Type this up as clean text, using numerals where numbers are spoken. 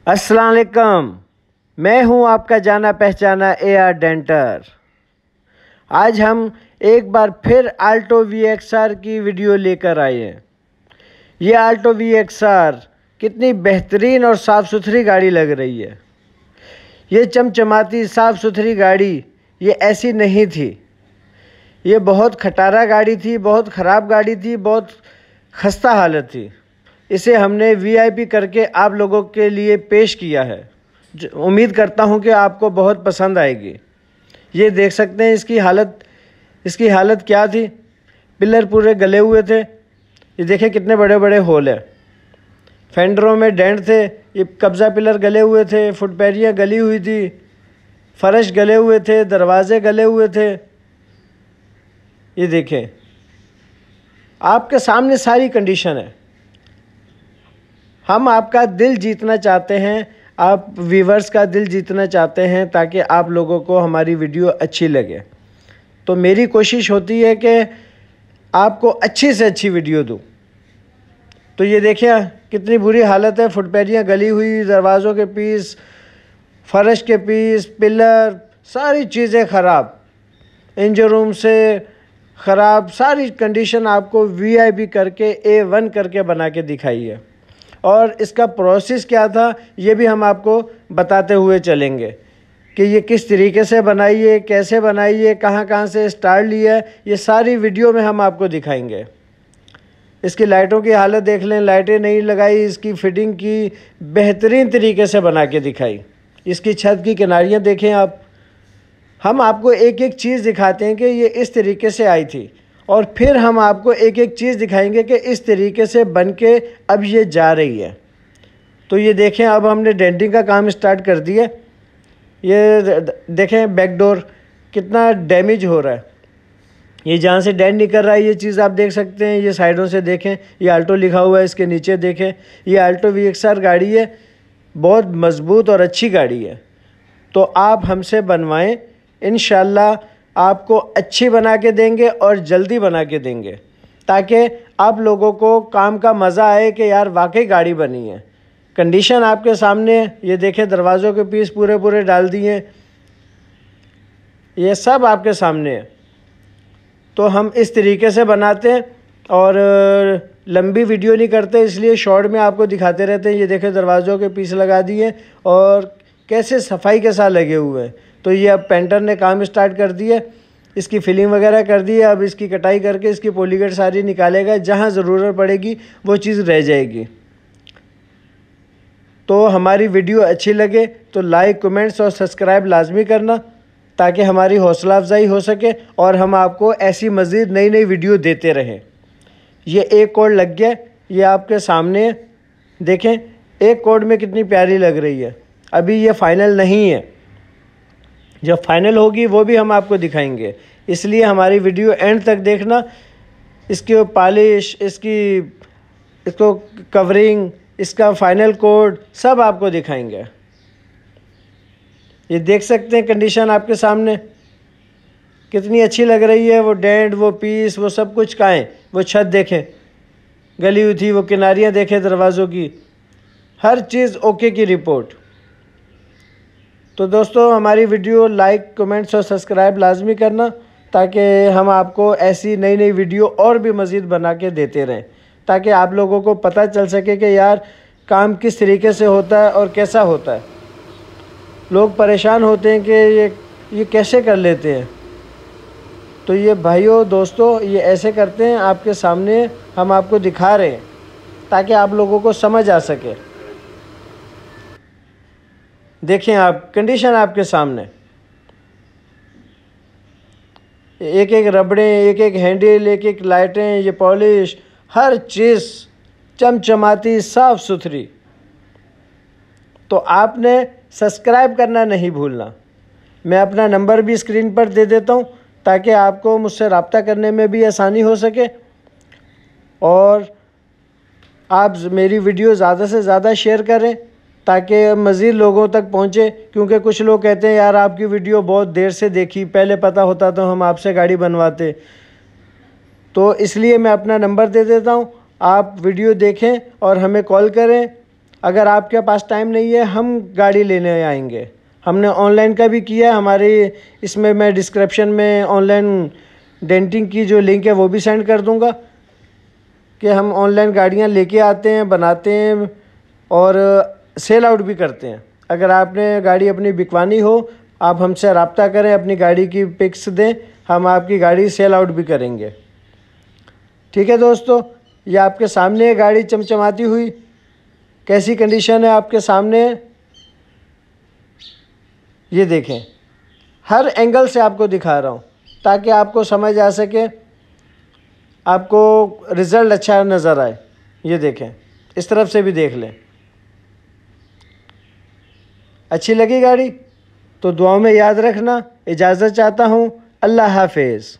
अस्सलाम वालेकुम। मैं हूं आपका जाना पहचाना AR डेंटर। आज हम एक बार फिर आल्टो VXR की वीडियो लेकर आए हैं। ये आल्टो VXR कितनी बेहतरीन और साफ़ सुथरी गाड़ी लग रही है। ये चमचमाती साफ़ सुथरी गाड़ी ये ऐसी नहीं थी। ये बहुत खटारा गाड़ी थी, बहुत ख़राब गाड़ी थी, बहुत खस्ता हालत थी। इसे हमने VIP करके आप लोगों के लिए पेश किया है। उम्मीद करता हूं कि आपको बहुत पसंद आएगी। ये देख सकते हैं इसकी हालत क्या थी। पिलर पूरे गले हुए थे। ये देखें कितने बड़े बड़े होल हैं। फेंडरों में डेंट थे। ये कब्ज़ा पिलर गले हुए थे, फुटपैरियाँ गली हुई थी, फर्श गले हुए थे, दरवाजे गले हुए थे। ये देखें, आपके सामने सारी कंडीशन है। हम आपका दिल जीतना चाहते हैं, आप व्यूवर्स का दिल जीतना चाहते हैं ताकि आप लोगों को हमारी वीडियो अच्छी लगे। तो मेरी कोशिश होती है कि आपको अच्छी से अच्छी वीडियो दूं। तो ये देखिए कितनी बुरी हालत है। फुटपैरियाँ गली हुई, दरवाज़ों के पीस, फर्श के पीस, पिलर, सारी चीज़ें ख़राब, इंजन रूम से ख़राब, सारी कंडीशन आपको VIP करके A1 करके बना के दिखाई है। और इसका प्रोसेस क्या था ये भी हम आपको बताते हुए चलेंगे कि ये किस तरीके से बनाई है, कैसे बनाई है, कहाँ कहाँ से स्टार्ट लिया है। ये सारी वीडियो में हम आपको दिखाएंगे। इसकी लाइटों की हालत देख लें, लाइटें नहीं लगाई, इसकी फिटिंग की बेहतरीन तरीके से बना के दिखाई। इसकी छत की किनारियाँ देखें आप। हम आपको एक एक चीज़ दिखाते हैं कि ये इस तरीके से आई थी, और फिर हम आपको एक एक चीज़ दिखाएंगे कि इस तरीके से बन के अब ये जा रही है। तो ये देखें, अब हमने डेंटिंग का काम स्टार्ट कर दिया। ये देखें बैक डोर कितना डैमेज हो रहा है। ये जहाँ से डेंट निकल रहा है ये चीज़ आप देख सकते हैं। ये साइडों से देखें, ये आल्टो लिखा हुआ है, इसके नीचे देखें। ये आल्टो VXR गाड़ी है, बहुत मज़बूत और अच्छी गाड़ी है। तो आप हमसे बनवाएं, इंशाल्लाह आपको अच्छी बना के देंगे और जल्दी बना के देंगे, ताकि आप लोगों को काम का मज़ा आए कि यार वाकई गाड़ी बनी है। कंडीशन आपके सामने है। ये देखें, दरवाज़ों के पीस पूरे पूरे डाल दिए, ये सब आपके सामने है। तो हम इस तरीके से बनाते हैं और लंबी वीडियो नहीं करते, इसलिए शॉर्ट में आपको दिखाते रहते हैं। ये देखें, दरवाज़ों के पीस लगा दिए और कैसे सफाई के साथ लगे हुए हैं। तो ये अब पेंटर ने काम स्टार्ट कर दिया, इसकी फिलिंग वगैरह कर दी है। अब इसकी कटाई करके इसकी पॉलीगेट सारी निकालेगा, जहाँ ज़रूरत पड़ेगी वो चीज़ रह जाएगी। तो हमारी वीडियो अच्छी लगे तो लाइक, कमेंट्स और सब्सक्राइब लाजमी करना, ताकि हमारी हौसला अफजाई हो सके और हम आपको ऐसी मज़ीद नई नई वीडियो देते रहें। ये एक कोड लग गया, ये आपके सामने है। देखें एक कोड में कितनी प्यारी लग रही है। अभी ये फाइनल नहीं है, जब फाइनल होगी वो भी हम आपको दिखाएंगे। इसलिए हमारी वीडियो एंड तक देखना। इसकी पॉलिश, इसको कवरिंग, इसका फाइनल कोड सब आपको दिखाएंगे। ये देख सकते हैं कंडीशन आपके सामने कितनी अच्छी लग रही है। वो डेंट, वो पीस, वो सब कुछ कहाँ है। वो छत देखें गली हुई थी, वो किनारियाँ देखें दरवाज़ों की, हर चीज़ ओके की रिपोर्ट। तो दोस्तों हमारी वीडियो लाइक, कमेंट्स और सब्सक्राइब लाजमी करना, ताकि हम आपको ऐसी नई नई वीडियो और भी मज़ीद बना के देते रहें, ताकि आप लोगों को पता चल सके कि यार काम किस तरीके से होता है और कैसा होता है। लोग परेशान होते हैं कि ये कैसे कर लेते हैं। तो ये भाइयों दोस्तों ये ऐसे करते हैं, आपके सामने हम आपको दिखा रहे हैं ताकि आप लोगों को समझ आ सके। देखें आप, कंडीशन आपके सामने, एक एक रबड़ें, एक एक हैंडल, एक एक लाइटें, ये पॉलिश, हर चीज़ चमचमाती साफ़ सुथरी। तो आपने सब्सक्राइब करना नहीं भूलना। मैं अपना नंबर भी स्क्रीन पर दे देता हूँ, ताकि आपको मुझसे रब्ता करने में भी आसानी हो सके और आप मेरी वीडियो ज़्यादा से ज़्यादा शेयर करें, ताकि मज़ीद लोगों तक पहुँचे। क्योंकि कुछ लोग कहते हैं यार आपकी वीडियो बहुत देर से देखी, पहले पता होता तो हम आपसे गाड़ी बनवाते। तो इसलिए मैं अपना नंबर दे देता हूँ, आप वीडियो देखें और हमें कॉल करें اگر آپ کے پاس ٹائم نہیں ہے ہم گاڑی لینے آئیں گے. ہم نے آن لائن کا بھی کیا ہے. ہماری اس میں ڈسکرپشن میں آن لائن ڈینٹنگ کی جو لنک ہے وہ بھی سینڈ کر دوں گا کہ ہم آن لائن گاڑیاں لے کے آتے ہیں, بناتے ہیں اور سیل آؤٹ بھی کرتے ہیں. اگر آپ نے گاڑی اپنی بکوانی ہو آپ ہم سے رابطہ کریں, اپنی گاڑی کی پکس دیں, ہم آپ کی گاڑی سیل آؤٹ بھی کریں گے. ٹھیک ہے دوستو, یہ آپ کے سامنے ہے گاڑی چمچماتی ہوئی. کیسی کنڈیشن ہے آپ کے سامنے ہے, یہ دیکھیں. ہر اینگل سے آپ کو دکھا رہا ہوں تاکہ آپ کو سمجھ آ سکے, آپ کو رزلٹ اچھا نظر آئے. یہ دیکھیں, اس طرف سے بھی دیکھ لیں. اچھی لگی گاڑی تو دعاؤں میں یاد رکھنا. اجازت چاہتا ہوں. اللہ حافظ.